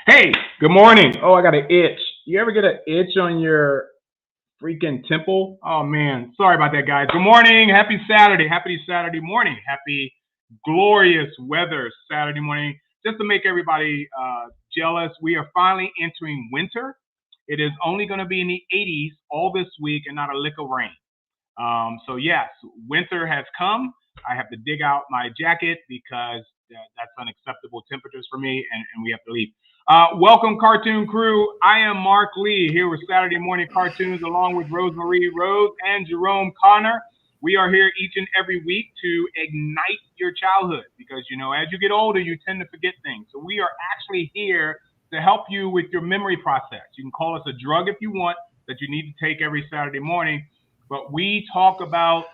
Hey, good morning. Oh, I got an itch. You ever get an itch on your freaking temple? Oh, man. Sorry about that, guys. Good morning. Happy Saturday. Happy Saturday morning. Happy glorious weather Saturday morning. Just to make everybody jealous, we are finally entering winter. It is only going to be in the 80s all this week and not a lick of rain. So, yes, winter has come. I have to dig out my jacket because that's unacceptable temperatures for me, and we have to leave. Welcome, Cartoon Crew. I am Mark Lee here with Saturday Morning Cartoons along with Rosemarie Rose and Jerome Connor. We are here each and every week to ignite your childhood because, you know, as you get older, you tend to forget things. So we are actually here to help you with your memory process. You can call us a drug if you want that you need to take every Saturday morning. But we talk about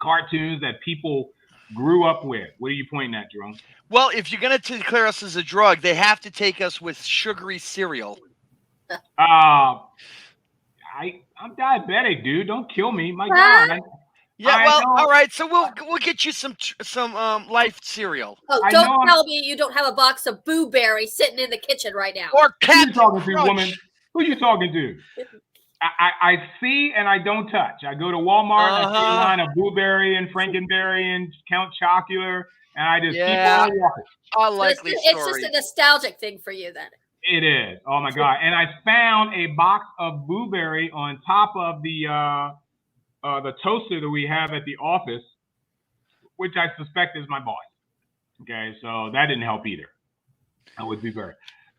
cartoons that people grew up with. What are you pointing at, Jerome? Well, if you're going to declare us as a drug, they have to take us with sugary cereal. I'm diabetic, dude. Don't kill me. My God. All right. So we'll get you some Life cereal. Oh, don't tell me you don't have a box of Boo Berry sitting in the kitchen right now. Or Who Captain you talking to, Crunch. woman? Who you talking to? I see and I don't touch. I go to Walmart and I see a line of Blueberry and Frankenberry and Count Chocula, and I just keep on walking. Unlikely story. It's just a nostalgic thing for you then. It is. Oh my God! And I found a box of Blueberry on top of the toaster that we have at the office, which I suspect is my boss. Okay, so that didn't help either. With Blueberry.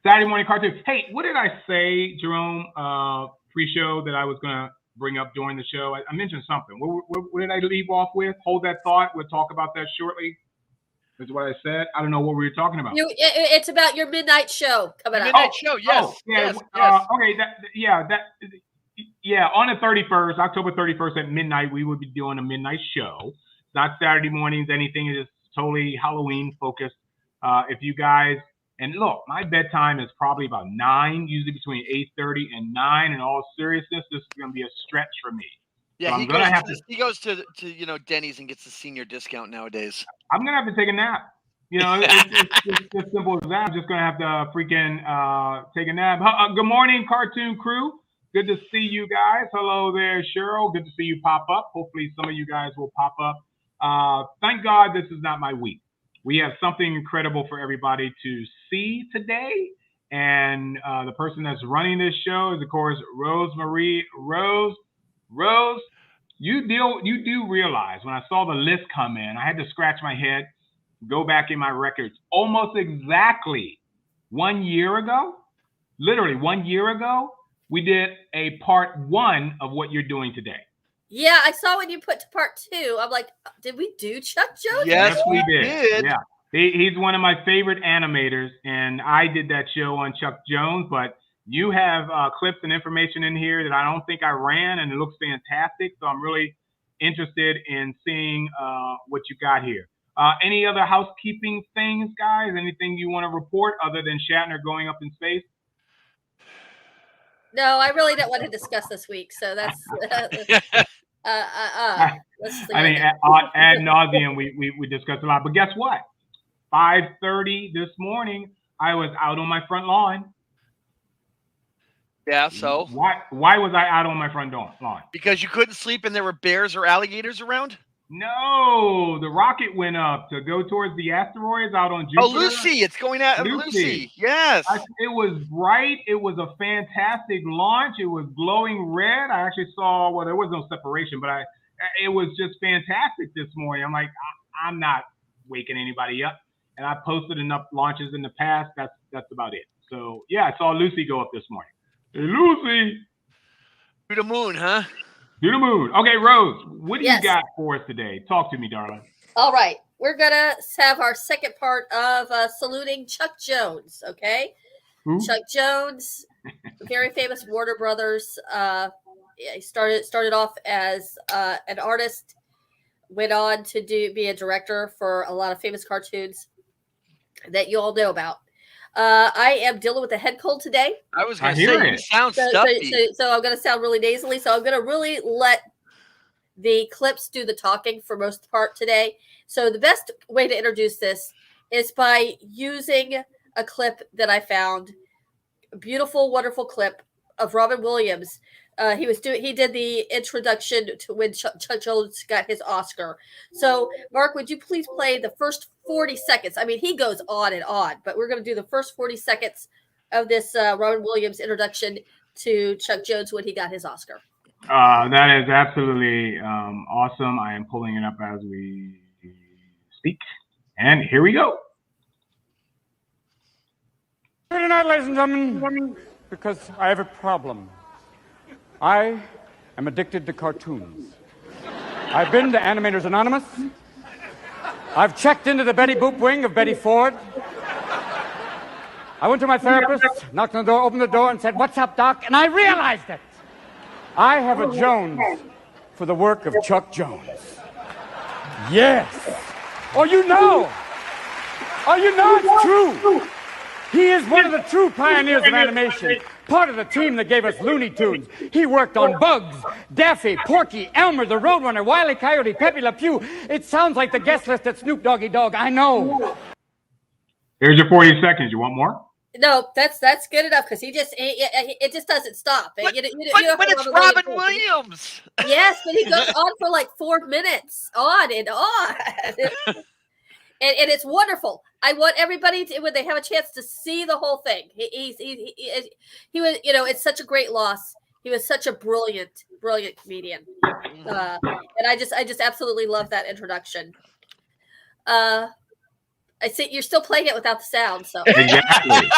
Saturday morning cartoon. Hey, what did I say, Jerome? Pre-show that I was going to bring up during the show. I mentioned something. What did I leave off with? Hold that thought. We'll talk about that shortly. Is what I said. I don't know what we were talking about. It's about your midnight show coming up. Midnight show, yes. Oh, yeah. Yes. Okay. On the 31st, October 31st at midnight, we will be doing a midnight show. It's not Saturday mornings, anything. It is totally Halloween focused. If you guys. And look, my bedtime is probably about 9, usually between 8:30 and 9. In all seriousness, this is going to be a stretch for me. Yeah, so he goes to Denny's and gets the senior discount nowadays. I'm going to have to take a nap. You know, it's as simple as that. I'm just going to have to freaking take a nap. Good morning, Cartoon Crew. Good to see you guys. Hello there, Cheryl. Good to see you pop up. Hopefully some of you guys will pop up. Thank God this is not my week. We have something incredible for everybody to see today. And the person that's running this show is, of course, Rosemarie Rose. Rose, you do realize when I saw the list come in, I had to scratch my head, go back in my records. Almost exactly 1 year ago, literally 1 year ago, we did a part 1 of what you're doing today. Yeah, I saw when you put to part 2. I'm like, did we do Chuck Jones? Yes, we did. Yeah, he's one of my favorite animators, and I did that show on Chuck Jones. But you have clips and information in here that I don't think I ran, and it looks fantastic. So I'm really interested in seeing what you got here. Any other housekeeping things, guys? Anything you want to report other than Shatner going up in space? No, I really don't want to discuss this week. So that's. I mean, ad nauseum, we discussed a lot. But guess what? 5:30 this morning, I was out on my front lawn. Yeah, so? Why was I out on my front lawn? Because you couldn't sleep and there were bears or alligators around? No, the rocket went up to go towards the asteroids out on Jupiter. Oh, Lucy, it's going at Lucy. Yes. It was bright. It was a fantastic launch. It was glowing red. I actually saw, well, there was no separation, but it was just fantastic this morning. I'm like, I'm not waking anybody up. And I posted enough launches in the past. That's about it. So, yeah, I saw Lucy go up this morning. Hey, Lucy. To the moon, huh? To the moon. Okay, Rose, what do you got for us today? Talk to me, darling. All right. we're gonna have our second part of saluting Chuck Jones. Okay, Who? Chuck Jones, very famous Warner Brothers. He started off as an artist, went on to be a director for a lot of famous cartoons that you all know about. I am dealing with a head cold today. I was going to say, you sound stuffy. So I'm going to sound really nasally. So I'm going to really let the clips do the talking for most of the part today. So the best way to introduce this is by using a clip that I found, a beautiful, wonderful clip of Robin Williams. He did the introduction to when Chuck Jones got his Oscar. So Mark, would you please play the first 40 seconds? I mean, he goes on and on, but we're going to do the first 40 seconds of this Robin Williams introduction to Chuck Jones when he got his Oscar. That is absolutely awesome. I am pulling it up as we speak. And here we go. Good night, ladies and gentlemen, because I have a problem. I am addicted to cartoons. I've been to Animators Anonymous. I've checked into the Betty Boop wing of Betty Ford. I went to my therapist, knocked on the door, opened the door, and said, "What's up, Doc?" And I realized it. I have a Jones for the work of Chuck Jones. Yes. Oh, you know. Oh, you know it's true. He is one of the true pioneers of animation. Part of the team that gave us Looney Tunes. He worked on Bugs, Daffy, Porky, Elmer, the Roadrunner, Wile E, Coyote, Pepé Le Pew. It sounds like the guest list at Snoop Doggy Dogg. I know. Here's your 40 seconds. You want more? No, that's good enough because it just doesn't stop. But it's Robin Williams. Yes, but he goes on for like 4 minutes, on and on. And it's wonderful. I want everybody to, when they have a chance to see the whole thing. He was, it's such a great loss. He was such a brilliant comedian, and I just absolutely love that introduction. I see you're still playing it without the sound, so exactly.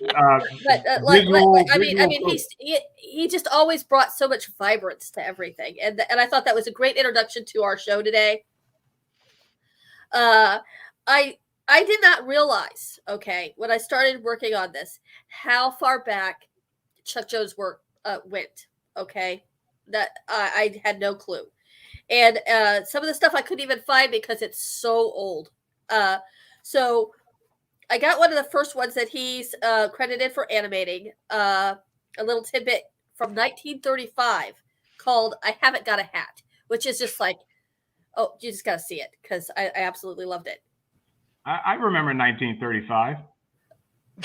Yeah. He just always brought so much vibrance to everything, and I thought that was a great introduction to our show today. I did not realize, when I started working on this, how far back Chuck Jones' work went. That I had no clue, and some of the stuff I couldn't even find because it's so old. So I got one of the first ones that he's credited for animating, a little tidbit from 1935 called "I Haven't Got a Hat," which is just like, oh, you just got to see it because I absolutely loved it. I remember 1935.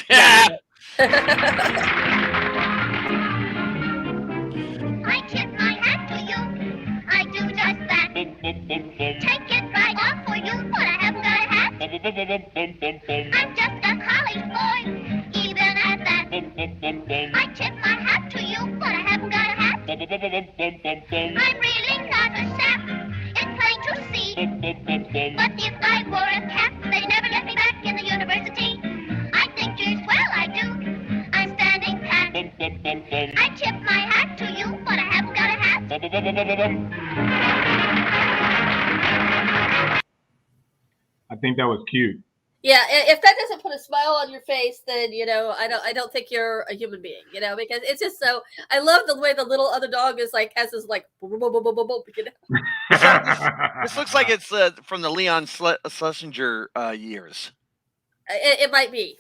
Yeah. I tip my hat to you. I do just that. Take it right off for you, but I haven't got a hat. I'm just a college boy, even at that. I tip my hat to you, but I haven't got a hat. I'm really not a sap. It's plain to see. But if I wore a cap, they never let me back in the university. I think just well I do. I'm standing pat. I tip my hat to you, but I haven't got a hat. I think that was cute. Yeah, if that doesn't put a smile on your face, then I don't think you're a human being, because it's just so. I love the way the little other dog is like has this like. This looks like it's from the Leon Schlesinger years. It might be.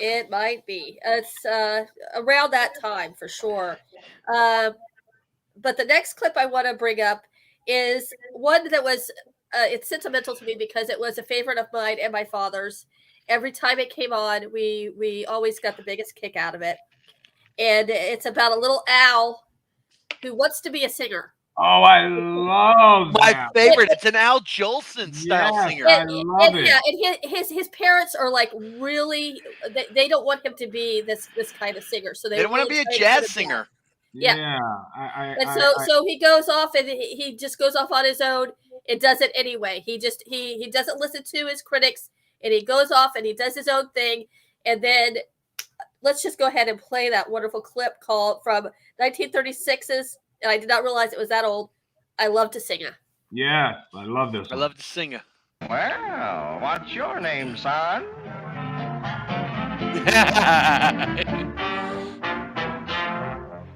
It might be. It's around that time for sure. But the next clip I want to bring up is one that was. It's sentimental to me because it was a favorite of mine and my father's. Every time it came on, we always got the biggest kick out of it. And it's about a little owl who wants to be a singer. Oh, I love my that. favorite. It's an Al Jolson style singer. I love it. Yeah, and his parents are like really. They don't want him to be this kind of singer, so they don't want to be a jazz singer. Yeah. So he goes off and he just goes off on his own. It does it anyway. He doesn't listen to his critics, and he goes off and he does his own thing. And then let's just go ahead and play that wonderful clip called from 1936's. And I did not realize it was that old. I Love to Sing. Yes, I love this I one. love to sing it. Well, what's your name, son?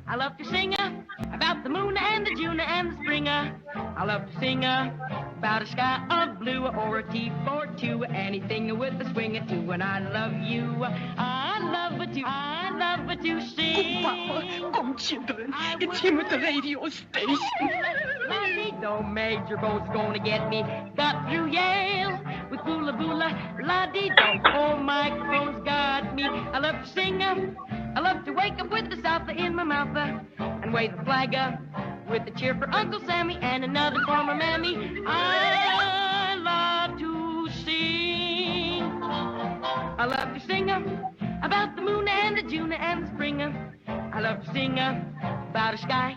I love to sing about the moon and the June and the spring. I love to sing about a sky of blue or a T42, anything with a swing or two. And I love you. I love to sing. Come, children, it's him at the radio station. Laddie, no major boat's gonna get me. Got through Yale with boola boola. Laddie, don't oh microphone's got me. I love to sing. I love to wake up with the South in my mouth and wave the flag with a cheer for Uncle Sammy and another for my mammy. I love to sing. I love to sing about the moon and the June and the spring. I love to sing about a sky.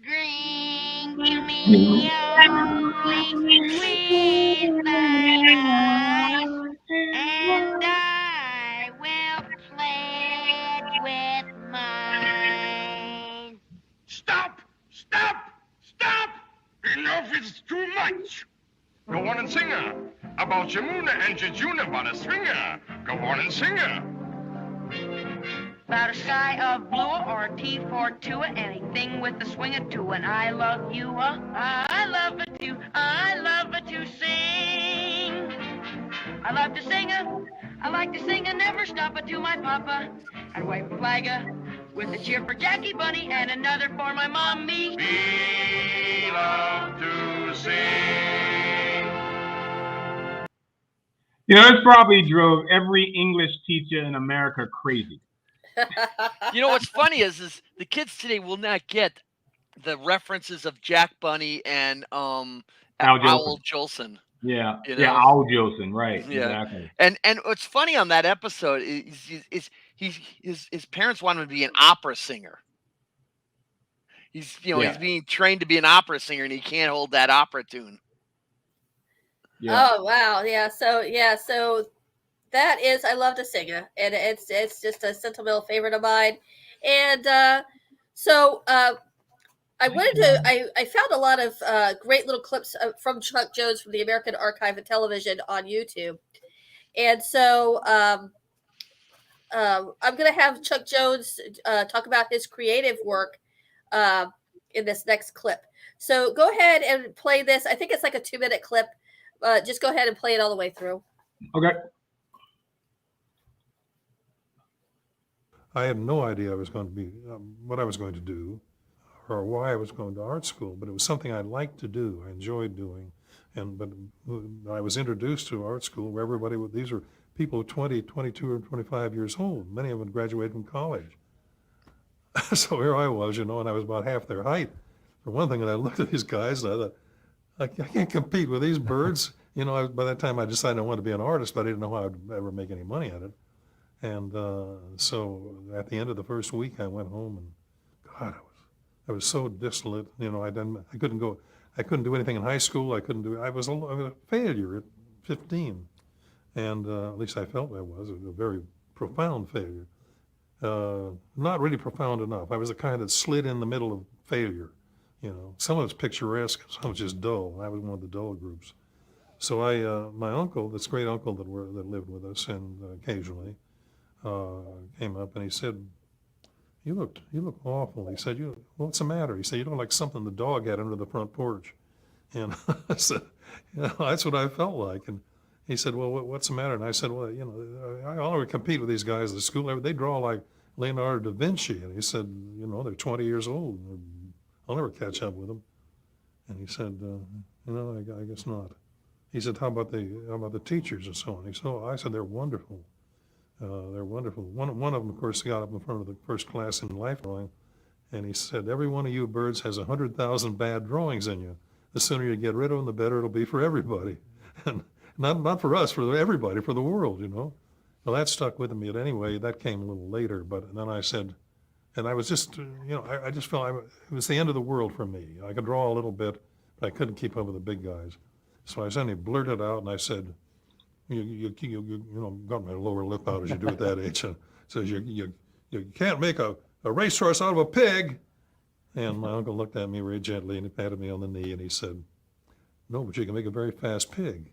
Drink to me only with thine eyes, and I will pledge with mine. Stop! Stop! Stop! Enough is too much. Go on and sing about Jamuna and Jejuna about a swinger. Go on and sing About a sky of blue or a T42, anything with a swing or two. And I love you, I love it too, I love it to sing. I love to sing, I like to sing and never stop it to my papa. And wave a flag with a cheer for Jackie Bunny and another for my mommy. We love to sing. You know, this probably drove every English teacher in America crazy. You know what's funny is the kids today will not get the references of Jack Bunny and Al Owl Jolson. Yeah, You know? yeah, Al Jolson, right? Yeah. Exactly. And what's funny on that episode is his parents want him to be an opera singer. He's he's being trained to be an opera singer and he can't hold that opera tune. Yeah. Oh wow, so that is I love to sing it, and it's just a sentimental favorite of mine, and I wanted to I found a lot of great little clips from Chuck Jones from the American Archive of Television on YouTube, and so I'm going to have Chuck Jones talk about his creative work in this next clip. So go ahead and play this. I think it's like a 2-minute clip. Just go ahead and play it all the way through. Okay. I had no idea I was going to be what I was going to do or why I was going to art school, but it was something I liked to do. I enjoyed doing. But I was introduced to art school where everybody, these are people 20, 22, or 25 years old. Many of them graduated from college. So here I was, and I was about half their height. For one thing, and I looked at these guys, and I thought, I can't compete with these birds. By that time I decided I wanted to be an artist, but I didn't know how I'd ever make any money at it. And so at the end of the first week, I went home, and God, I was so dissolute. I couldn't do anything in high school. I was a failure at 15, and at least I felt I was a very profound failure. Not really profound enough. I was the kind that slid in the middle of failure. Some of it's picturesque, some of it's just dull. I was one of the dull groups. So my uncle, this great uncle that lived with us, and occasionally came up and he said, "You look awful." He said, "What's the matter?" He said, "You look like something the dog had under the front porch." And I said, "That's what I felt like." And he said, "Well, what's the matter?" And I said, "Well, I'll never compete with these guys at school. They draw like Leonardo da Vinci." And he said, "They're 20 years old. I'll never catch up with them." And he said, I guess not. He said, how about the teachers and so on? He said, I said, they're wonderful. They're wonderful. One of them, of course, got up in front of the first class in life drawing, and he said, every one of you birds has 100,000 bad drawings in you. The sooner you get rid of them, the better it'll be for everybody. And not for us, for everybody, for the world, Well, that stuck with me. But anyway, that came a little later. But then I said, and I was just, I just felt it was the end of the world for me. I could draw a little bit, but I couldn't keep up with the big guys. So I suddenly blurted out, and I said, you got my lower lip out as you do at that age. And says, you can't make a racehorse out of a pig. And my uncle looked at me very gently and he patted me on the knee and he said, "No, but you can make a very fast pig."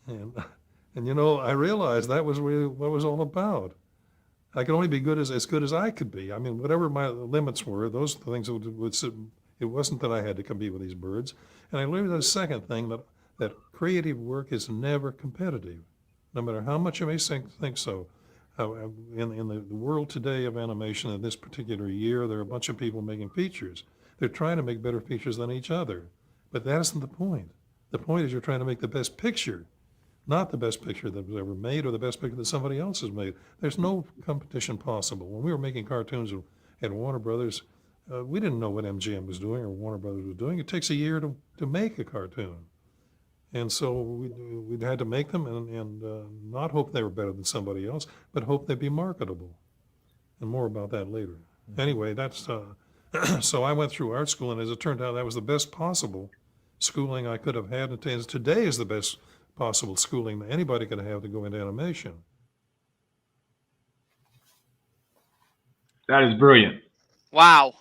And, I realized that was really what it was all about. I could only be as good as I could be. I mean, whatever my limits were, those things would it wasn't that I had to compete with these birds. And I learned the second thing, that creative work is never competitive, no matter how much you may think so. In the world today of animation, in this particular year, there are a bunch of people making features. They're trying to make better features than each other. But that isn't the point. The point is you're trying to make the best picture, not the best picture that was ever made or the best picture that somebody else has made. There's no competition possible. When we were making cartoons at Warner Brothers, we didn't know what MGM was doing or Warner Brothers was doing. It takes a year to make a cartoon. And so we'd had to make them and not hope they were better than somebody else, but hope they'd be marketable. And more about that later. Anyway, that's so I went through art school, and as it turned out, that was the best possible schooling I could have had. And today is the best possible schooling that anybody could have to go into animation. That is brilliant. Wow.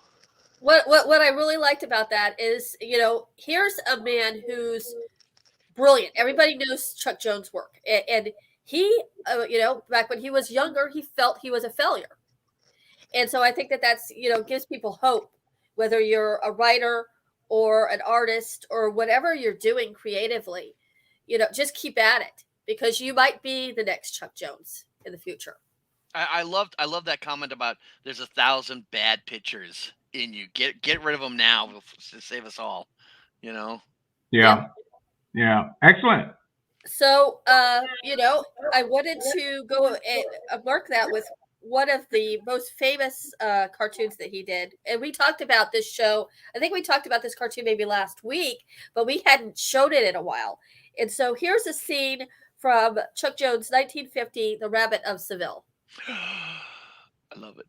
What I really liked about that is, here's a man who's brilliant. Everybody knows Chuck Jones' work, and he, back when he was younger, he felt he was a failure, and so I think that's gives people hope, whether you're a writer or an artist or whatever you're doing creatively, just keep at it, because you might be the next Chuck Jones in the future. I love that comment about there's 1,000 bad pictures in you. Get rid of them now to save us all. Yeah. Excellent. So, I wanted to go and mark that with one of the most famous cartoons that he did. And we talked about this show. I think we talked about this cartoon maybe last week, but we hadn't showed it in a while. And so here's a scene from Chuck Jones' 1950, The Rabbit of Seville. I love it.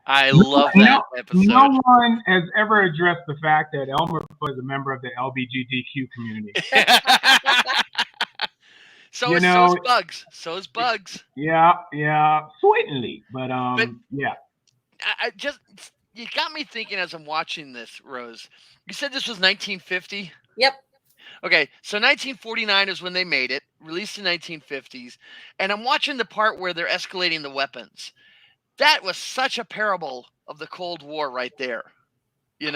I love that episode. No one has ever addressed the fact that Elmer was a member of the LGBTQ community. So is Bugs. So is Bugs. Yeah, certainly. But yeah. You got me thinking as I'm watching this, Rose. You said this was 1950? Yep. Okay, so 1949 is when they made it, released in 1950s, and I'm watching the part where they're escalating the weapons. That was such a parable of the Cold War right there, And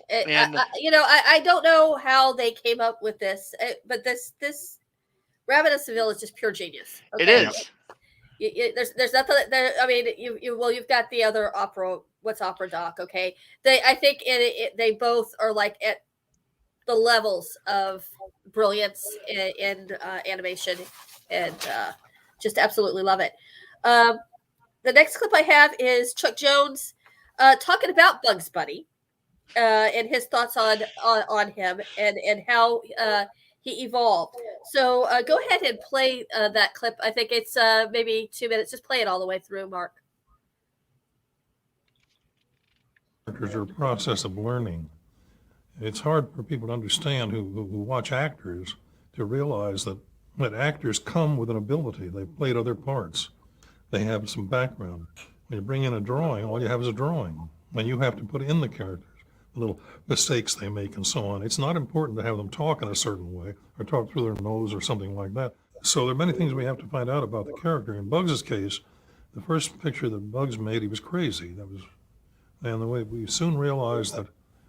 I don't know how they came up with this, but this Rabbit in Seville is just pure genius. It is. There's nothing there. I mean, you've got the other opera. What's opera doc? Okay, I think they both are like at the levels of brilliance in animation, and just absolutely love it. The next clip I have is Chuck Jones talking about Bugs Bunny and his thoughts on him and how he evolved. So go ahead and play that clip. I think it's maybe 2 minutes. Just play it all the way through, Mark. Characters are a process of learning. It's hard for people to understand who watch actors to realize that actors come with an ability. They've played other parts. They have some background. When you bring in a drawing, all you have is a drawing. And you have to put in the characters, the little mistakes they make and so on. It's not important to have them talk in a certain way or talk through their nose or something like that. So there are many things we have to find out about the character. In Bugs' case, the first picture that Bugs made, he was crazy. And the way we soon realized that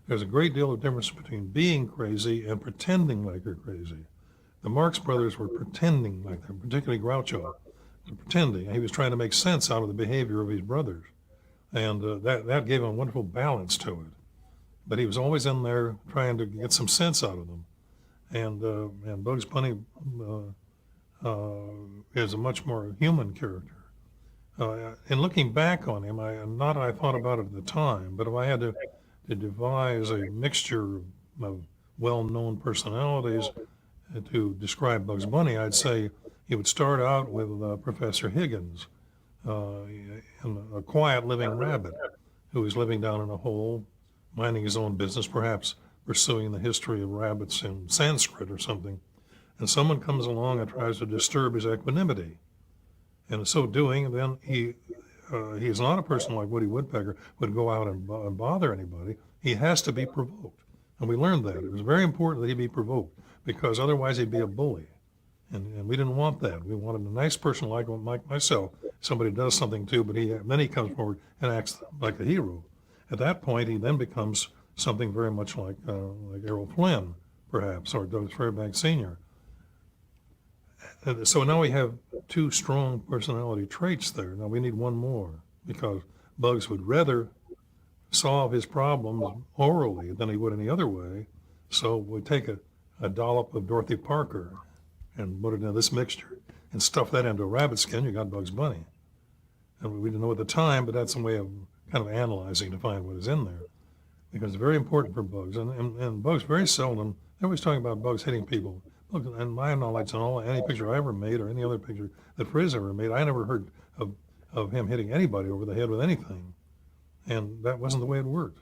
there's a great deal of difference between being crazy and pretending like you're crazy. The Marx Brothers were pretending like that, particularly Groucho. Pretending. He was trying to make sense out of the behavior of his brothers. And that gave him a wonderful balance to it. But he was always in there trying to get some sense out of them. And Bugs Bunny is a much more human character. In looking back on him, I thought about it at the time, but if I had to devise a mixture of well-known personalities to describe Bugs Bunny, I'd say he would start out with Professor Higgins, a quiet living rabbit who was living down in a hole, minding his own business, perhaps pursuing the history of rabbits in Sanskrit or something. And someone comes along and tries to disturb his equanimity. And in so doing, then he is not a person like Woody Woodpecker who would go out and bother anybody. He has to be provoked. And we learned that. It was very important that he be provoked because otherwise he'd be a bully. And we didn't want that. We wanted a nice person like myself. Somebody does something too, but then he comes forward and acts like a hero. At that point, he then becomes something very much like Errol Flynn, perhaps, or Douglas Fairbanks Sr. And so now we have two strong personality traits there. Now we need one more because Bugs would rather solve his problems orally than he would any other way. So we take a dollop of Dorothy Parker and put it into this mixture and stuff that into a rabbit skin, you got Bugs Bunny. And we didn't know at the time, but that's a way of kind of analyzing to find what is in there. Because it's very important for Bugs. And Bugs very seldom, they're always talking about Bugs hitting people. Look, and my knowledge on any picture I ever made or any other picture that Frizz ever made, I never heard of him hitting anybody over the head with anything. And that wasn't the way it worked.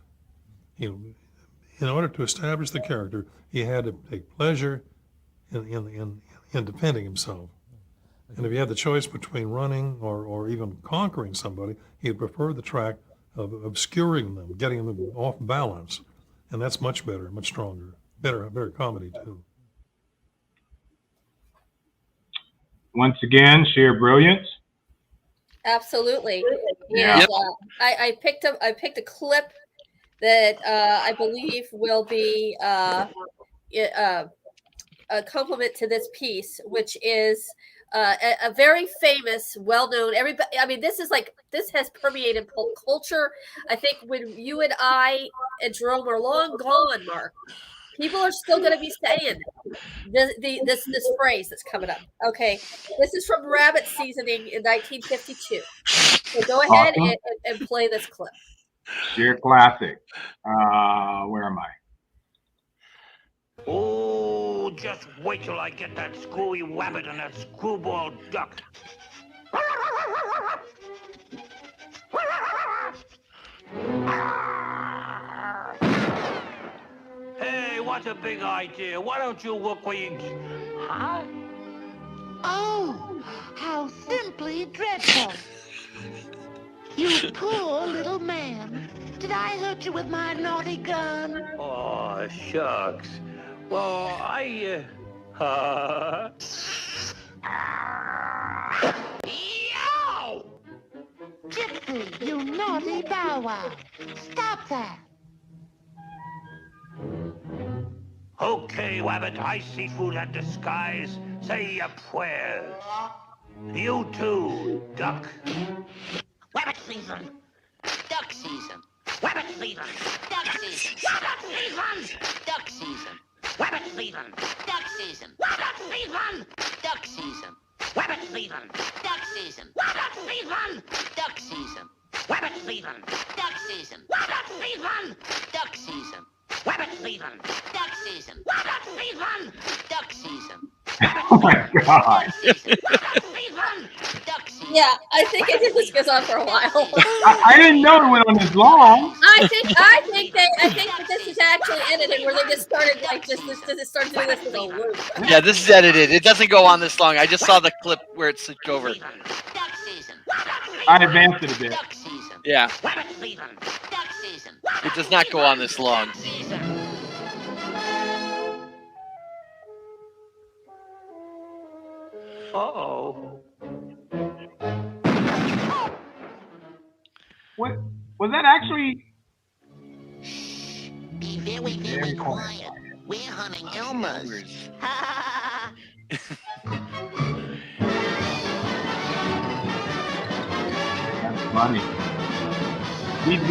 In order to establish the character, he had to take pleasure in defending himself. And if he had the choice between running or even conquering somebody, he'd prefer the track of obscuring them, getting them off balance. And that's much better, much stronger. Better comedy, too. Once again, sheer brilliance. Absolutely. Yeah. And, I picked a clip that I believe will be a compliment to this piece, which is a very famous, well-known. Everybody, I mean, this has permeated pop culture. I think when you and I and Jerome are long gone, Mark, people are still going to be saying this phrase that's coming up. Okay, this is from Rabbit Seasoning in 1952. So go ahead and play this clip. Sheer classic. Where am I? Oh, just wait till I get that screwy rabbit and that screwball duck. Hey, what's a big idea? Why don't you look where you... Huh? Oh, how simply dreadful. You poor little man. Did I hurt you with my naughty gun? Oh, shucks. Well, Yow! Gypsy, you naughty bow wow. Stop that. Okay, Wabbit, I see through that disguise. Say your prayers. You too, Duck. Wabbit season. Duck season. Wabbit season. Duck season. Wabbit season! Duck season. Wabbit season! Duck season. Wabbit season! Duck season. Wabbit season! Duck season. Wabbit season! Duck season. Wabbit season! Duck season. Wabbit season! Duck season. Wabbit season! Duck season. Wabbit season! Duck season. Oh my God. Duck season. Wabbit season! Duck season. Yeah, I think this goes on for a while. I didn't know it went on this long. I think that this is actually edited where they just started like just started doing this with a loop. Yeah, this is edited. It doesn't go on this long. I just saw the clip where it switched over. Duck season. I advanced it a bit. Duck season. Yeah, Wabbit season! Duck season. it does not go on this long. Duck season. Uh-oh. What was that actually? Be very, very quiet. We're hunting Elmas. That's funny. Beat.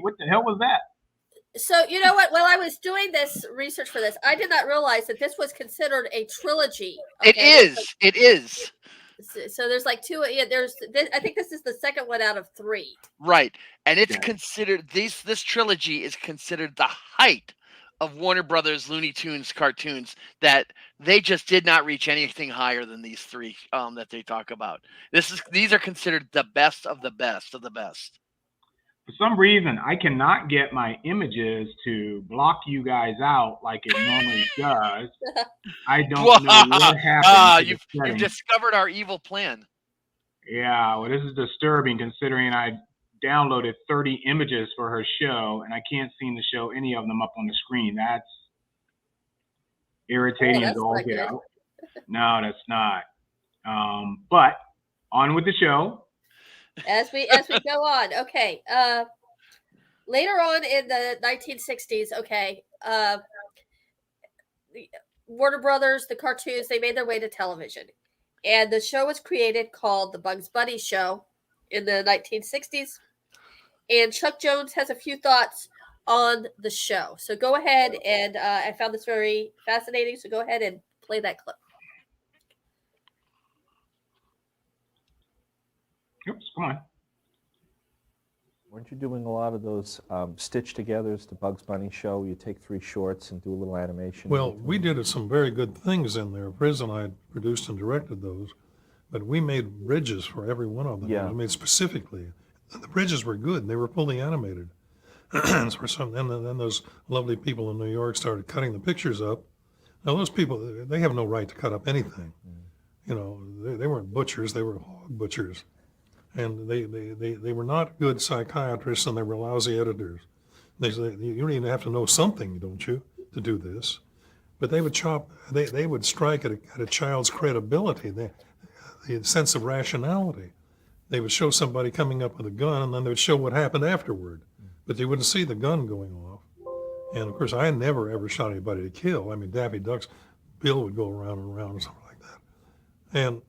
What the hell was that? So you know what? While I was doing this research for this, I did not realize that this was considered a trilogy. It is. It is. So there's like two. Yeah, I think this is the second one out of 3. Right. And it's considered this trilogy is considered the height of Warner Brothers Looney Tunes cartoons, that they just did not reach anything higher than these 3 that they talk about. These are considered the best of the best of the best. For some reason, I cannot get my images to block you guys out like it normally does. I don't know what happened. You've discovered our evil plan. Yeah, well, this is disturbing considering I downloaded 30 images for her show, and I can't seem to show any of them up on the screen. That's irritating as all get out. No, that's not. But on with the show. As we go on, okay. Later on in the 1960s, okay, Warner Brothers, the cartoons, they made their way to television, and the show was created called The Bugs Bunny Show in the 1960s. And Chuck Jones has a few thoughts on the show. So go ahead, and I found this very fascinating. So go ahead and play that clip. Oops, come on. Weren't you doing a lot of those stitch togethers, the Bugs Bunny show? You take 3 shorts and do a little animation. Well, we did some very good things in there. Friz and I produced and directed those, but we made bridges for every one of them. Yeah. We made specifically. And the bridges were good. And they were fully animated. And then those lovely people in New York started cutting the pictures up. Now, those people, they have no right to cut up anything. You know, they weren't butchers. They were hog butchers. And they were not good psychiatrists, and they were lousy editors. They said, you don't even have to know something, don't you, to do this? But they would they would strike at a child's credibility, the sense of rationality. They would show somebody coming up with a gun, and then they would show what happened afterward. But they wouldn't see the gun going off. And of course, I never ever shot anybody to kill. I mean, Daffy Duck's bill would go around and around and something like that. And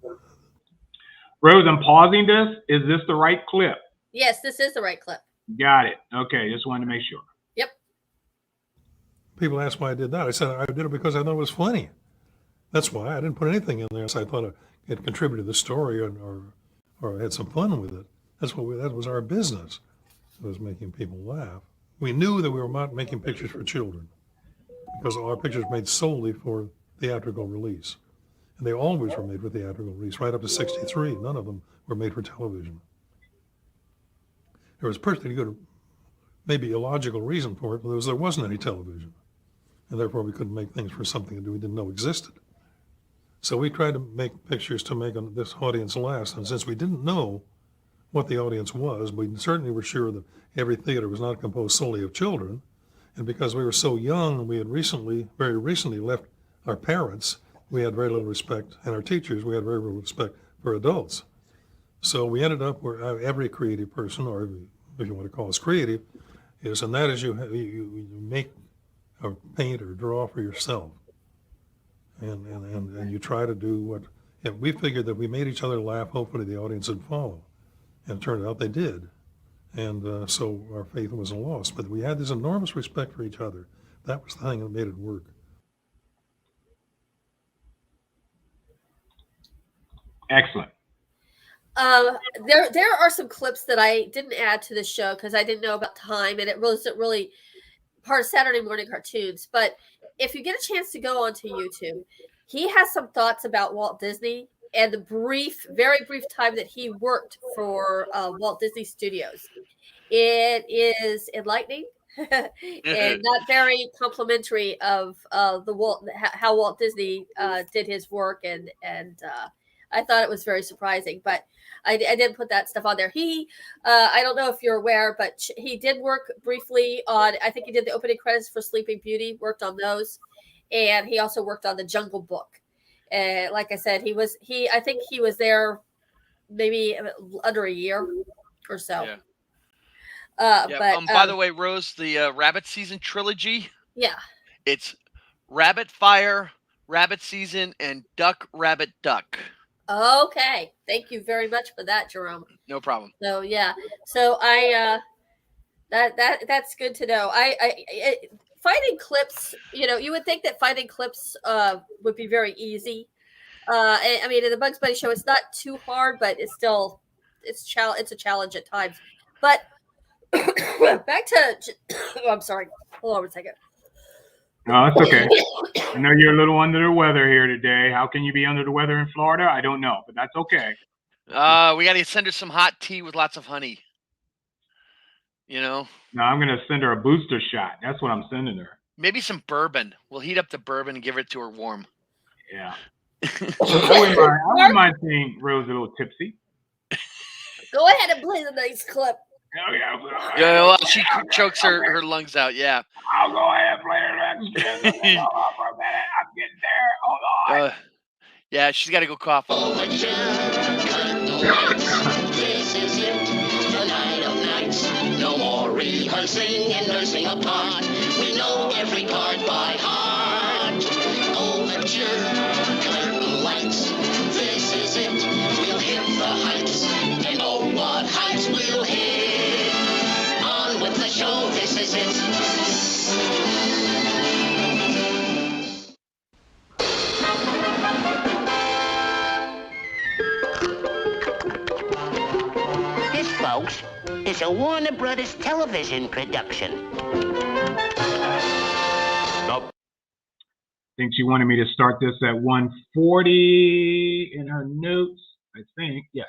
Rose, I'm pausing this. Is this the right clip? Yes, this is the right clip. Got it. Okay, just wanted to make sure. Yep. people ask why I did that. I said I did it because I thought it was funny. That's why I didn't put anything in there. So I thought it contributed to the story or had some fun with it. That was our business. It was making people laugh. We knew that we were not making pictures for children because our pictures were made solely for theatrical release. And they always were made for theatrical release, right up to 63. None of them were made for television. There was a perfectly good, maybe illogical reason for it, but there wasn't any television. And therefore we couldn't make things for something that we didn't know existed. So we tried to make pictures to make this audience last. And since we didn't know what the audience was, we certainly were sure that every theater was not composed solely of children. And because we were so young, we had very recently left our parents, we had very little respect, and our teachers, we had very little respect for adults. So we ended up where every creative person, or if you want to call us creative, is, and that is you make or paint or draw for yourself. And you try to do what, and we figured that we made each other laugh, hopefully the audience would follow. And it turned out they did. And so our faith wasn't lost. But we had this enormous respect for each other. That was the thing that made it work. Excellent. There are some clips that I didn't add to the show because I didn't know about time, and it wasn't really part of Saturday morning cartoons. But if you get a chance to go onto YouTube, he has some thoughts about Walt Disney and the very brief time that he worked for Walt Disney Studios. It is enlightening and not very complimentary of how Walt Disney did his work, and I thought it was very surprising, but I didn't put that stuff on there. He, I don't know if you're aware, but he did work briefly on, I think he did the opening credits for Sleeping Beauty, worked on those. And he also worked on the Jungle Book. And like I said, I think he was there maybe under a year or so. Yeah. But by the way, Rose, the Rabbit Season trilogy. Yeah. It's Rabbit Fire, Rabbit Season, and Duck, Rabbit, Duck. Okay. Thank you very much for that, Jerome. No problem. So yeah. So that's good to know. Finding clips, you would think that finding clips would be very easy. I mean, in the Bugs Bunny show, it's not too hard, but it's still it's a challenge at times. But back to I'm sorry. Hold on a second. No, that's okay. I know you're a little under the weather here today. How can you be under the weather in Florida? I don't know, but that's okay. We got to send her some hot tea with lots of honey. No, I'm going to send her a booster shot. That's what I'm sending her. Maybe some bourbon. We'll heat up the bourbon and give it to her warm. Yeah. I wouldn't mind seeing Rose a little tipsy. Go ahead and play the next clip. Oh, yeah. Yeah, well, she chokes her lungs out. Yeah. I'll go ahead and play her next. Hold on for a minute. I'm getting there. Hold on. Yeah, she's got to go cough. This is it, the night of nights. No more rehearsing and nursing a part. We know every part by heart. Overture, curtain lights. This is it, we'll hit the heights. And oh, what heights we'll hit. On with the show, this is it. This, folks, is a Warner Brothers television production. I think she wanted me to start this at 1:40 in her notes. I think, yes.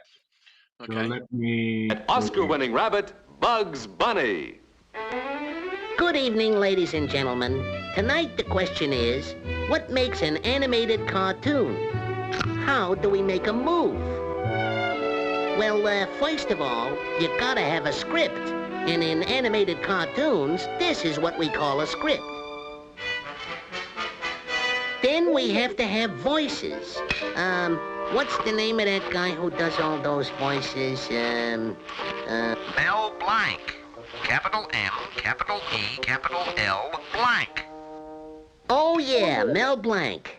Okay. So let me. Oscar-winning rabbit, Bugs Bunny. Good evening, ladies and gentlemen. Tonight the question is, what makes an animated cartoon? How do we make a move? Well, first of all, you gotta have a script. And in animated cartoons, this is what we call a script. Then we have to have voices. What's the name of that guy who does all those voices? Mel Blanc. Capital M, capital E, capital L, Blanc. Oh, yeah, Mel Blanc.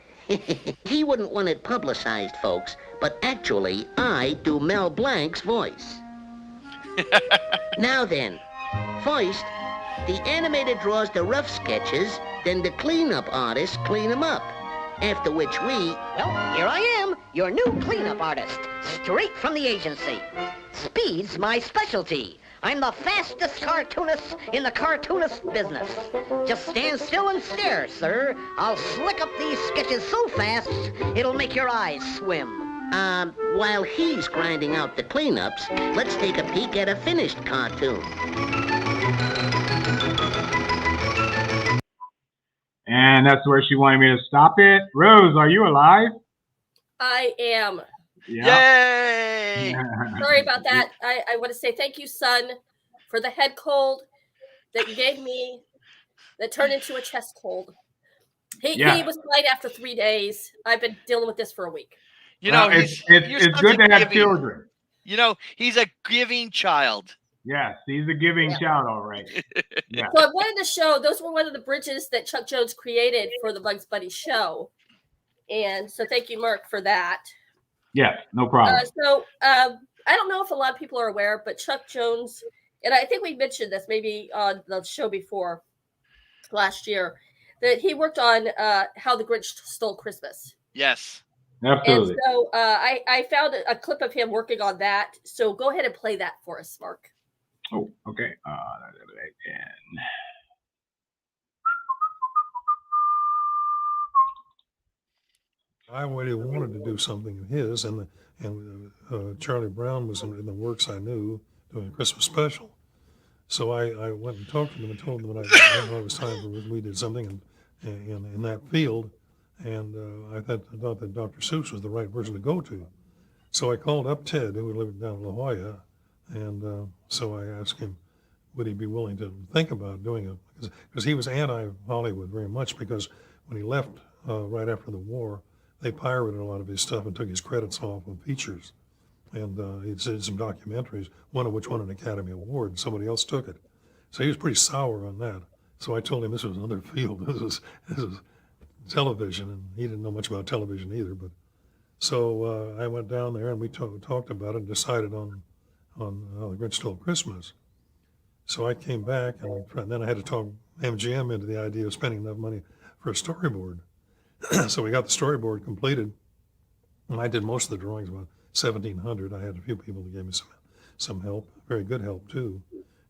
He wouldn't want it publicized, folks, but actually, I do Mel Blanc's voice. Now then, first, the animator draws the rough sketches, then the cleanup artists clean them up. After which we... Well, here I am, your new cleanup artist, straight from the agency. Speed's my specialty. I'm the fastest cartoonist in the cartoonist business. Just stand still and stare, sir. I'll slick up these sketches so fast, it'll make your eyes swim. While he's grinding out the cleanups, let's take a peek at a finished cartoon. And that's where she wanted me to stop it. Rose, are you alive? I am. Yeah. Yay! Sorry about that. I want to say thank you, son, for the head cold that you gave me that turned into a chest cold. He was fine after 3 days. I've been dealing with this for a week. It's good to have children. He's a giving child. Yes, he's a giving shout, all right. Yeah. So I wanted to show those were one of the bridges that Chuck Jones created for the Bugs Bunny show, and so thank you, Mark, for that. Yes, no problem. I don't know if a lot of people are aware, but Chuck Jones, and I think we mentioned this maybe on the show before last year, that he worked on How the Grinch Stole Christmas. Yes. Absolutely. And so I found a clip of him working on that. So go ahead and play that for us, Mark. Oh, okay. I really wanted to do something of his, and Charlie Brown was in the works I knew doing a Christmas special. So I went and talked to them and told them that I thought it was time for we did something in that field, and I thought that Dr. Seuss was the right person to go to. So I called up Ted, who lived down in La Jolla, and so I asked him, would he be willing to think about doing it? Because he was anti-Hollywood very much, because when he left right after the war, they pirated a lot of his stuff and took his credits off of features. And he did some documentaries, one of which won an Academy Award, and somebody else took it. So he was pretty sour on that. So I told him this was another field. This is television, and he didn't know much about television either. But so I went down there, and we talked about it and decided on How the Grinch Stole Christmas. So I came back, and then I had to talk MGM into the idea of spending enough money for a storyboard. So we got the storyboard completed, and I did most of the drawings, about 1,700. I had a few people that gave me some help, very good help too.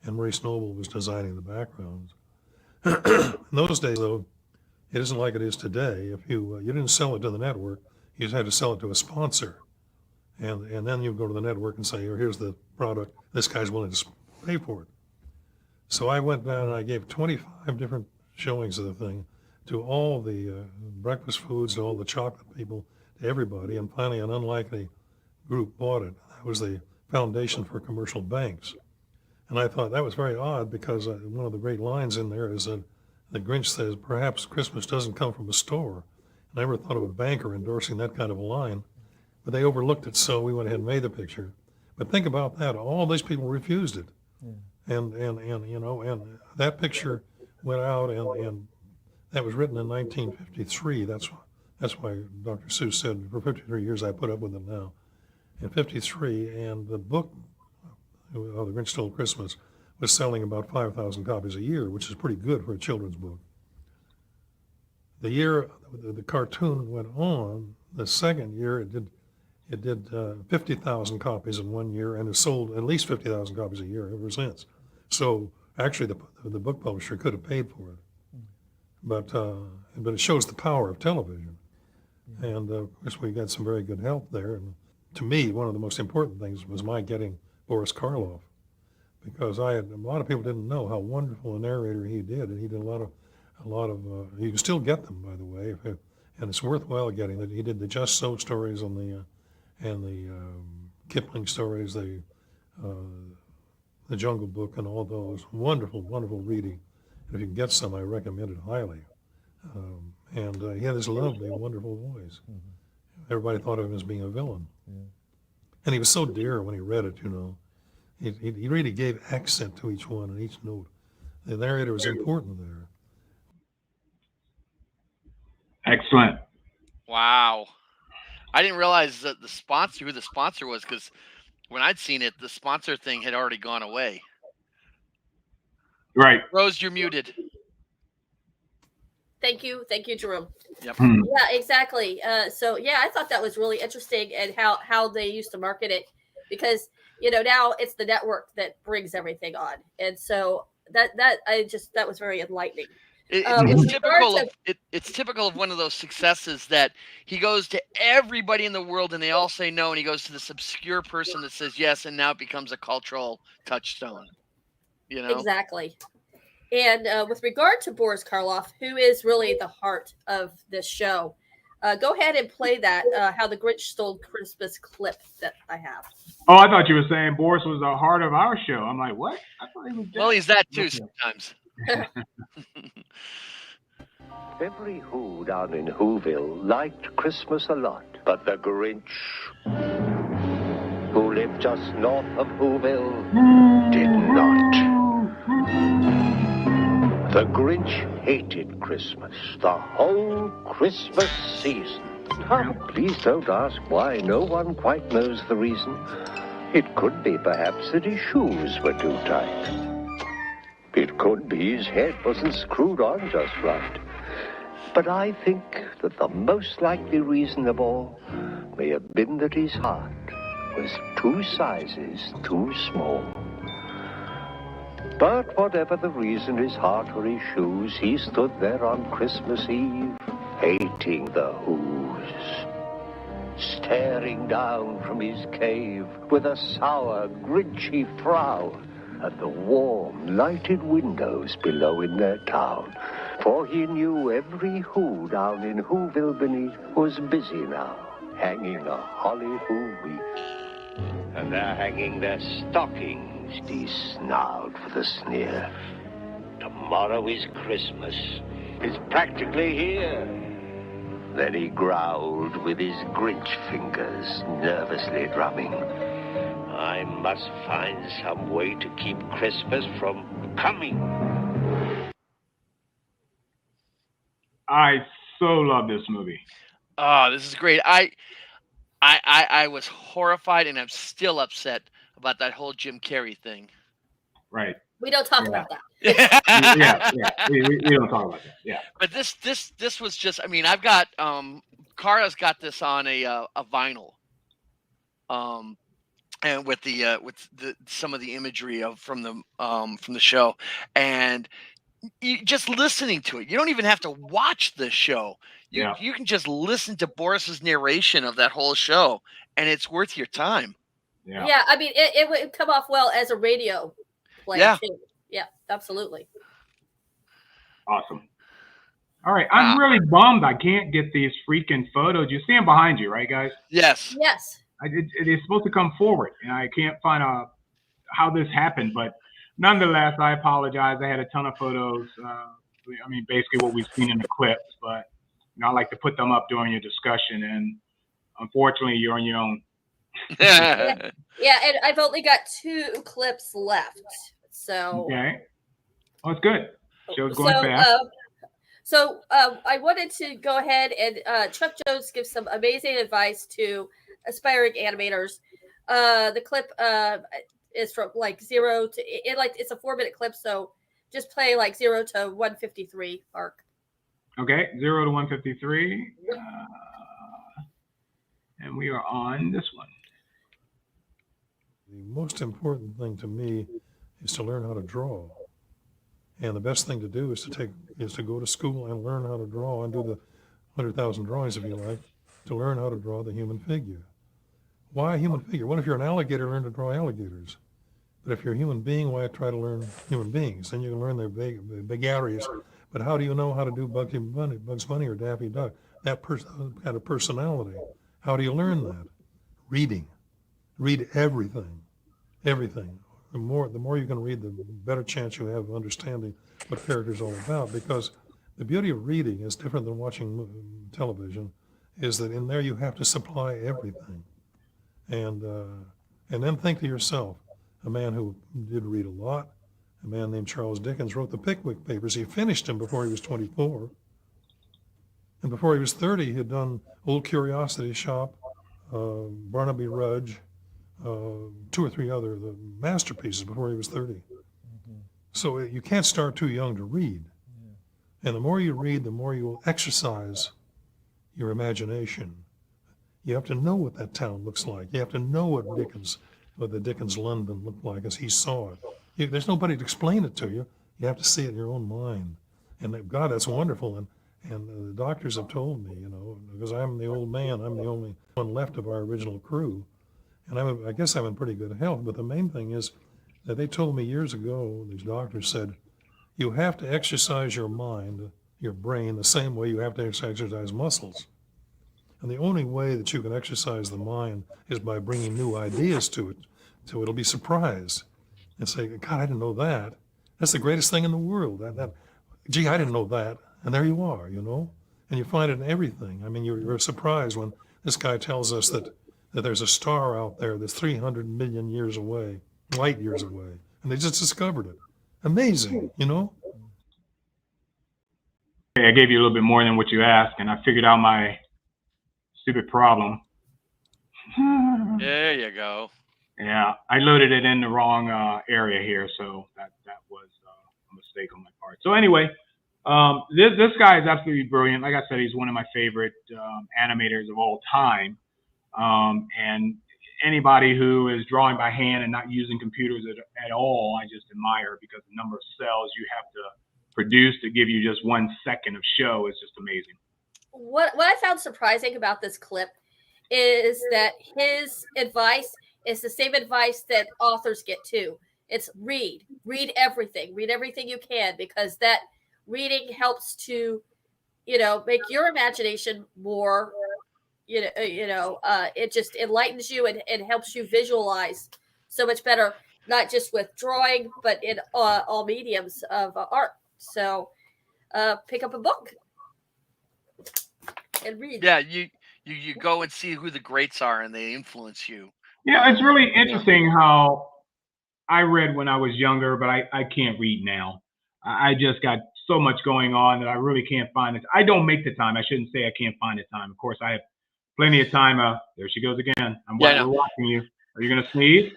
And Maurice Noble was designing the backgrounds. In those days, though, it isn't like it is today. If you didn't sell it to the network, you just had to sell it to a sponsor, and then you go to the network and say, here's the product. This guy's willing to pay for it. So I went down and I gave 25 different showings of the thing to all the breakfast foods, to all the chocolate people, to everybody, and finally an unlikely group bought it. That was the Foundation for Commercial Banks. And I thought that was very odd, because one of the great lines in there is that the Grinch says, perhaps Christmas doesn't come from a store. And I never thought of a banker endorsing that kind of a line, but they overlooked it, so we went ahead and made the picture. But think about that, all these people refused it. Yeah. And you know, and that picture went out, and that was written in 1953. That's why Dr. Seuss said, for 53 years I put up with it now. In 53, and the book, How the Grinch Stole Christmas, was selling about 5,000 copies a year, which is pretty good for a children's book. The year the cartoon went on, the second year it did 50,000 copies in 1 year, and it sold at least 50,000 copies a year ever since. So actually the book publisher could have paid for it. But it shows the power of television. And of course we got some very good help there. And to me, one of the most important things was my getting Boris Karloff, because a lot of people didn't know how wonderful a narrator he did, and he did a lot of you can still get them, by the way, and it's worthwhile getting that. He did the Just So stories and the Kipling stories, the Jungle Book, and all those wonderful reading. And if you can get some, I recommend it highly. And he had this lovely, wonderful voice. Mm-hmm. Everybody thought of him as being a villain. Yeah. And he was so dear when he read it, you know. He really gave accent to each one and each note. The narrator was important there. Excellent. Wow. I didn't realize that who the sponsor was, because when I'd seen it, the sponsor thing had already gone away. Right. Rose, you're muted. Thank you, Jerome. Yep. Yeah, exactly. So yeah, I thought that was really interesting, and how they used to market it, because now it's the network that brings everything on, and so that was very enlightening. It's typical of one of those successes that he goes to everybody in the world and they all say no, and he goes to this obscure person that says yes, and now it becomes a cultural touchstone. Exactly. And with regard to Boris Karloff, who is really the heart of this show, go ahead and play that How the Grinch Stole Christmas clip that I have. Oh, I thought you were saying Boris was the heart of our show. I'm like, what? I thought he was dead. Well, he's that too sometimes. Every Who down in Whoville liked Christmas a lot, but the Grinch, who lived just north of Whoville, did not. The Grinch hated Christmas, the whole Christmas season. Oh, please don't ask why. No one quite knows the reason. It could be, perhaps, that his shoes were too tight. It could be his head wasn't screwed on just right. But I think that the most likely reason of all may have been that his heart was 2 sizes too small. But whatever the reason, his heart or his shoes, he stood there on Christmas Eve, hating the Who's, staring down from his cave with a sour, grinchy frown at the warm, lighted windows below in their town. For he knew every Who down in Whoville beneath was busy now, hanging a holly Who wreath. And they're hanging their stockings, he snarled with a sneer. Tomorrow is Christmas. It's practically here. Then he growled with his Grinch fingers, nervously drumming. I must find some way to keep Christmas from coming. I so love this movie. Oh, this is great. I was horrified, and I'm still upset about that whole Jim Carrey thing. Right. We don't talk about that. Yeah. We don't talk about that. Yeah. But this was just. I mean, I've got Kara's got this on a vinyl. And with the some of the imagery from the show, and just listening to it, you don't even have to watch the show. You can just listen to Boris's narration of that whole show, and it's worth your time. Yeah, I mean, it would come off well as a radio play too. Yeah, absolutely. Awesome. All right, I'm really bummed I can't get these freaking photos. You see them behind you, right, guys? Yes. Yes. It's supposed to come forward, and I can't find how this happened. But nonetheless, I apologize. I had a ton of photos. I mean, basically what we've seen in the clips, but I like to put them up during your discussion, and unfortunately, you're on your own. Yeah, and I've only got 2 clips left. So okay, oh, it's good. Show's going fast. So I wanted to go ahead and Chuck Jones gives some amazing advice to aspiring animators. The clip is from like 0 to it's a 4-minute clip, so just play like 0 to 153 mark. Okay, 0 to 153, and we are on this one. The most important thing to me is to learn how to draw. And the best thing to do is to go to school and learn how to draw and do the 100,000 drawings, if you like, to learn how to draw the human figure. Why a human figure? What if you're an alligator, learn to draw alligators? But if you're a human being, why try to learn human beings? Then you can learn their big areas. But how do you know how to do Bugs Bunny or Daffy Duck? That person had a personality. How do you learn that? Reading. Read everything. Everything. The more you can read, the better chance you have of understanding what character's all about. Because the beauty of reading is different than watching television, is that in there you have to supply everything. And then think to yourself, a man who did read a lot, a man named Charles Dickens, wrote the Pickwick Papers. He finished them before he was 24. And before he was 30, he had done Old Curiosity Shop, Barnaby Rudge, 2 or 3 other the masterpieces before he was 30. Mm-hmm. So you can't start too young to read. Yeah. And the more you read, the more you will exercise your imagination. You have to know what that town looks like. You have to know what the Dickens London looked like as he saw it. There's nobody to explain it to you. You have to see it in your own mind. And God, that's wonderful. And the doctors have told me, because I'm the old man, I'm the only one left of our original crew. And I guess I'm in pretty good health. But the main thing is that they told me years ago, these doctors said, you have to exercise your mind, your brain, the same way you have to exercise muscles. And the only way that you can exercise the mind is by bringing new ideas to it. So it'll be surprised and say, God, I didn't know that. That's the greatest thing in the world. Gee, I didn't know that. And there you are, And you find it in everything. I mean, you're surprised when this guy tells us that that there's a star out there that's 300 million years away, light years away, and they just discovered it. Amazing, you know? I gave you a little bit more than what you asked, and I figured out my stupid problem. There you go. Yeah, I loaded it in the wrong area here, so that was a mistake on my part. So anyway, this guy is absolutely brilliant. Like I said, he's one of my favorite animators of all time. And anybody who is drawing by hand and not using computers at all, I just admire, because the number of cells you have to produce to give you just 1 second of show is just amazing. What I found surprising about this clip is that his advice is the same advice that authors get too. It's read everything you can, because that reading helps to, make your imagination more, it just enlightens you and helps you visualize so much better, not just with drawing, but in all mediums of art. So pick up a book and read. Yeah, you go and see who the greats are, and they influence you. Yeah, it's really interesting how I read when I was younger, but I can't read now. I just got so much going on that I really can't find it. I don't make the time. I shouldn't say I can't find the time. Of course, I have plenty of time. There she goes again. We're watching you. Are you going to sneeze?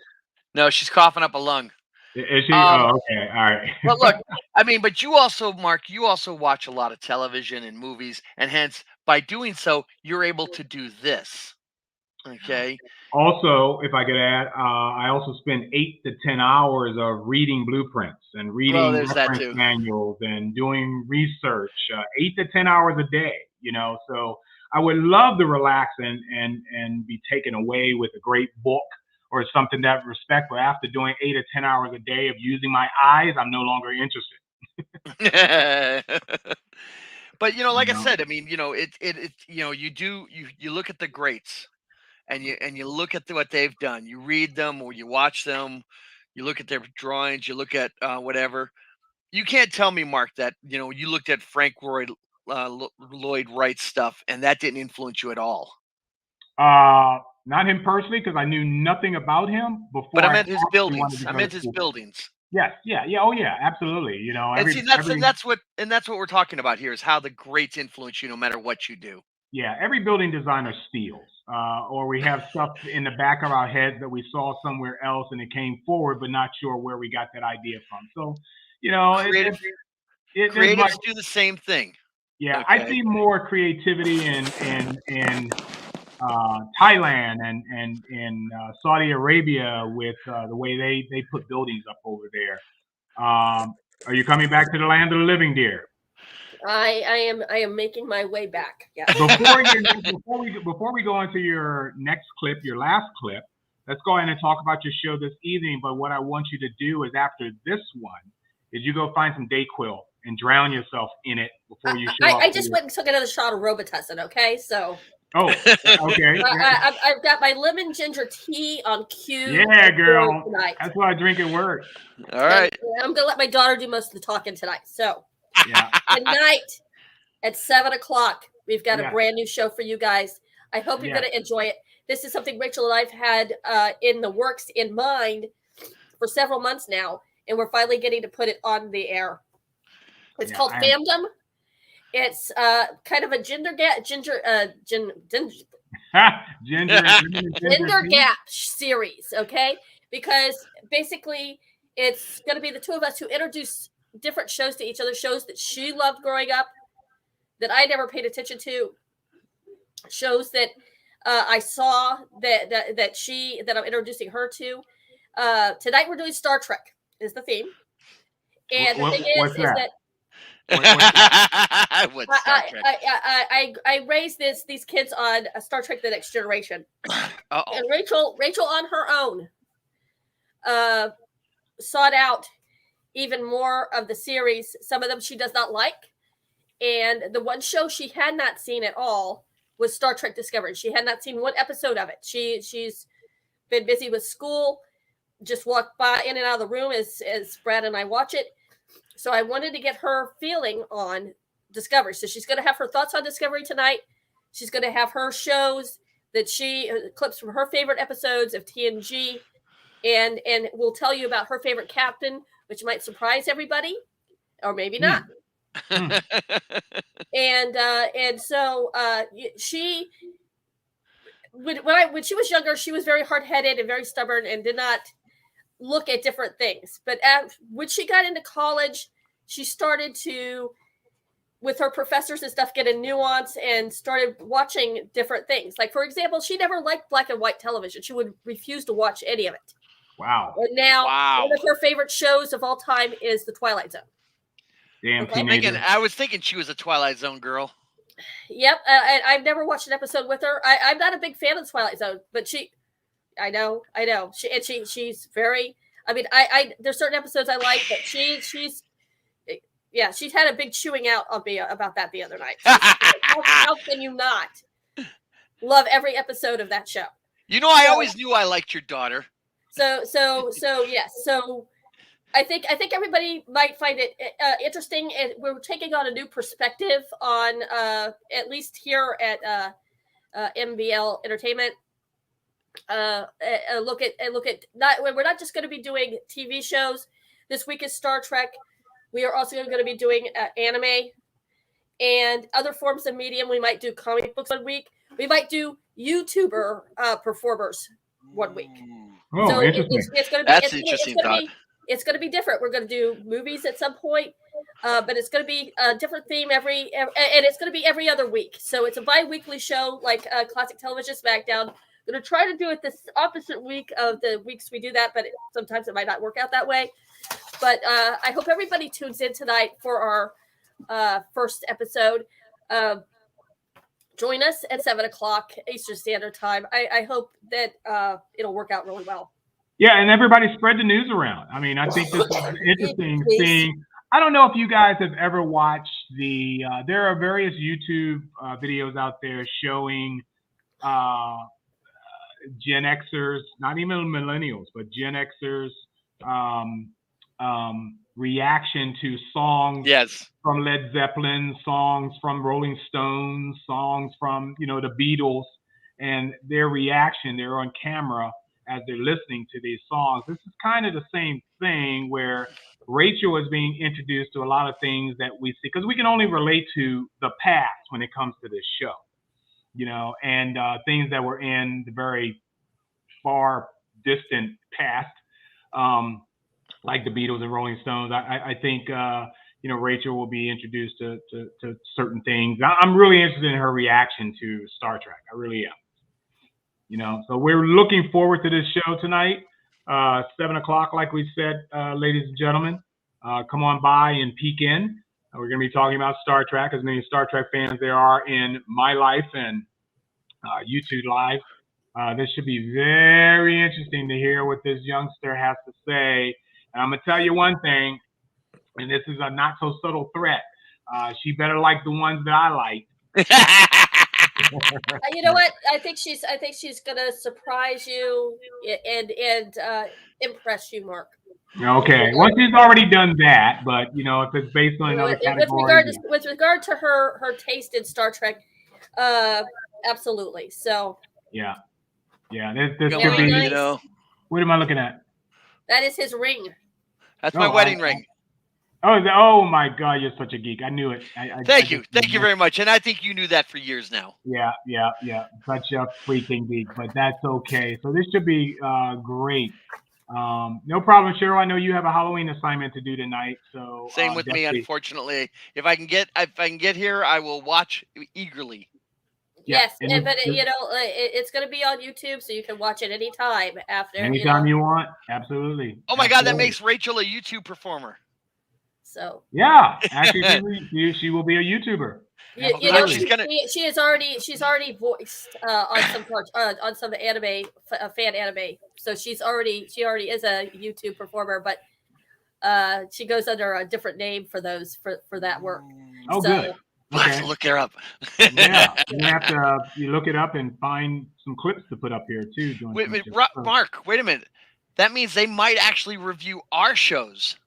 No, she's coughing up a lung. Is she? Oh, okay. All right. But look, I mean, but you also, Mark, watch a lot of television and movies, and hence, by doing so, you're able to do this. Okay. Also, if I could add, I also spend 8 to 10 hours of reading blueprints and reading reference manuals and doing research, 8 to 10 hours a day, so I would love to relax and be taken away with a great book or something that respectful. After doing 8 or 10 hours a day of using my eyes, I'm no longer interested. But, like I said, I mean, you look at the greats. And you look at what they've done. You read them or you watch them. You look at their drawings. You look at whatever. You can't tell me, Mark, that you looked at Frank Lloyd Wright's stuff and that didn't influence you at all. Not him personally, because I knew nothing about him before. But I meant his buildings. I meant his buildings. Yes, yeah, oh yeah, absolutely. That's what we're talking about here, is how the greats influence you no matter what you do. Yeah, every building designer steals, or we have stuff in the back of our heads that we saw somewhere else and it came forward, but not sure where we got that idea from. So, creatives do the same thing. Yeah, okay. I see more creativity in Thailand and in Saudi Arabia with the way they put buildings up over there. Are you coming back to the land of the living, dear? I am making my way back. Yeah. Before we go on to your next clip, your last clip, let's go ahead and talk about your show this evening. But what I want you to do is, after this one, is you go find some Dayquil and drown yourself in it before you show up. I just went and took another shot of Robitussin. Okay, so. Oh, okay. I've got my lemon ginger tea on cue. Yeah, girl. Tonight. That's what I drink at work. All right. And I'm gonna let my daughter do most of the talking tonight. So. Yeah. Tonight at 7:00, we've got a brand new show for you guys. I hope you're going to enjoy it. This is something Rachel and I've had in the works, in mind, for several months now, and we're finally getting to put it on the air. It's called Fandom. It's kind of a gender gap series, okay? Because basically, it's going to be the two of us who introduce different shows to each other, shows that she loved growing up that I never paid attention to, shows that I saw that I'm introducing her to. Tonight we're doing Star Trek is the theme, and the thing is that I raised these kids on Star Trek: The Next Generation, and Rachel on her own sought out even more of the series. Some of them she does not like. And the one show she had not seen at all was Star Trek Discovery. She had not seen one episode of it. She's been busy with school, just walked by in and out of the room as Brad and I watch it. So I wanted to get her feeling on Discovery. So she's going to have her thoughts on Discovery tonight. She's going to have her shows that she clips from her favorite episodes of TNG, and will tell you about her favorite captain, which might surprise everybody, or maybe not. And so she. When she was younger, she was very hard-headed and very stubborn and did not look at different things. But when she got into college, she started to, with her professors and stuff, get a nuance and started watching different things. Like, for example, she never liked black and white television. She would refuse to watch any of it. Wow. And now one of her favorite shows of all time is The Twilight Zone. Damn, Okay? I was thinking she was a Twilight Zone girl. Yep, I've never watched an episode with her. I'm not a big fan of Twilight Zone, but I know. She's very. I mean, there's certain episodes I like, but she's had a big chewing out on me about that the other night. How can you not love every episode of that show? I always knew I liked your daughter. So yes. So I think everybody might find it interesting, and we're taking on a new perspective on at least here at MBL Entertainment. We're not just going to be doing TV shows. This week is Star Trek. We are also going to be doing anime and other forms of medium. We might do comic books one week. We might do YouTuber performers one week. Oh, so interesting. That's an interesting thought. It's going to be different. We're going to do movies at some point, but it's going to be a different theme and it's going to be every other week. So it's a bi-weekly show like Classic Television SmackDown. We're going to try to do it this opposite week of the weeks we do that, but sometimes it might not work out that way. But I hope everybody tunes in tonight for our first episode. Join us at 7:00 Eastern Standard Time. I hope that it'll work out really well. Yeah, and everybody spread the news around. I mean, I think this is an interesting thing. I don't know if you guys have ever watched there are various YouTube videos out there showing Gen Xers, not even millennials, but Gen Xers reaction to songs from Led Zeppelin, songs from Rolling Stones, songs from, the Beatles, and their reaction. They're on camera as they're listening to these songs. This is kind of the same thing where Rachel is being introduced to a lot of things that we see, because we can only relate to the past when it comes to this show, and things that were in the very far distant past, like the Beatles and Rolling Stones. I think, Rachel will be introduced to certain things. I'm really interested in her reaction to Star Trek. I really am. So we're looking forward to this show tonight, 7:00, like we said, ladies and gentlemen. Come on by and peek in. We're going to be talking about Star Trek, as many Star Trek fans there are in my life and YouTube Live. This should be very interesting to hear what this youngster has to say. And I'm going to tell you one thing, and this is a not so subtle threat. She better like the ones that I like. You know what? I think she's gonna surprise you and impress you, Mark. Okay. Well, she's already done that, but if it's based on another category. With regard to her taste in Star Trek, absolutely. So. Yeah. This could be. Nice. What am I looking at? That is his ring. That's my wedding ring. Oh my God, you're such a geek. I knew it. Thank you very much. And I think you knew that for years now. Yeah. Such a freaking geek, but that's okay. So this should be great. No problem, Cheryl. I know you have a Halloween assignment to do tonight. So same with me, unfortunately. If I can get here, I will watch eagerly. Yes, but it's going to be on YouTube, so you can watch it anytime after. Anytime you want, absolutely. Oh my God, that makes Rachel a YouTube performer. So yeah, actually, she will be a YouTuber. She has already voiced on some anime fan anime, so she already is a YouTube performer, but she goes under a different name for that work. Oh, so, good. Okay. Look her up. Yeah, you have to look it up and find some clips to put up here too. Mark, wait a minute. That means they might actually review our shows.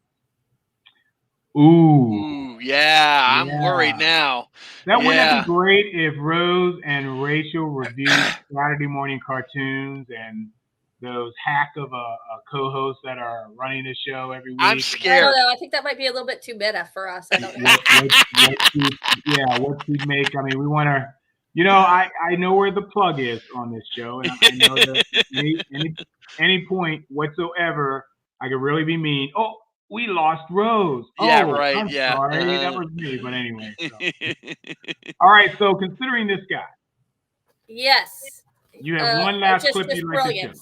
Ooh. Ooh, yeah, I'm worried now. Wouldn't that be great if Rose and Rachel reviewed Saturday morning cartoons and those hack of co-hosts that are running the show every week? I'm scared. I don't know. I think that might be a little bit too meta for us. I don't know. What we'd make. I mean, we want to. I know where the plug is on this show, and I know that any point whatsoever, I could really be mean. Oh, we lost Rose. Yeah, oh, right. I'm Yeah. sorry, that was me. But anyway. So. All right. So considering this guy. Yes. You have one last clip you'd like to show.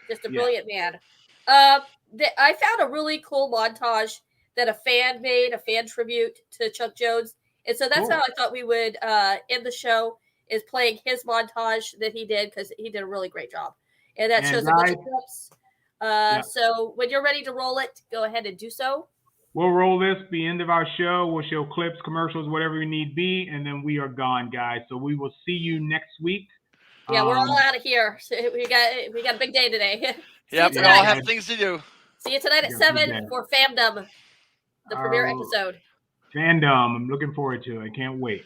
Just a brilliant man. I found a really cool montage that a fan made, a fan tribute to Chuck Jones. And so that's how I thought we would end the show, is playing his montage that he did, because he did a really great job. And that shows a bunch of clips. So when you're ready to roll it, go ahead and do so. We'll roll this, the end of our show. We'll show clips, commercials, whatever we need be, and then we are gone, guys. So we will see you next week. Yeah, we're all out of here. So we got a big day today. Yep, we all have things to do. See you tonight at 7 for Fandom, the premiere episode. Fandom, I'm looking forward to it. I can't wait.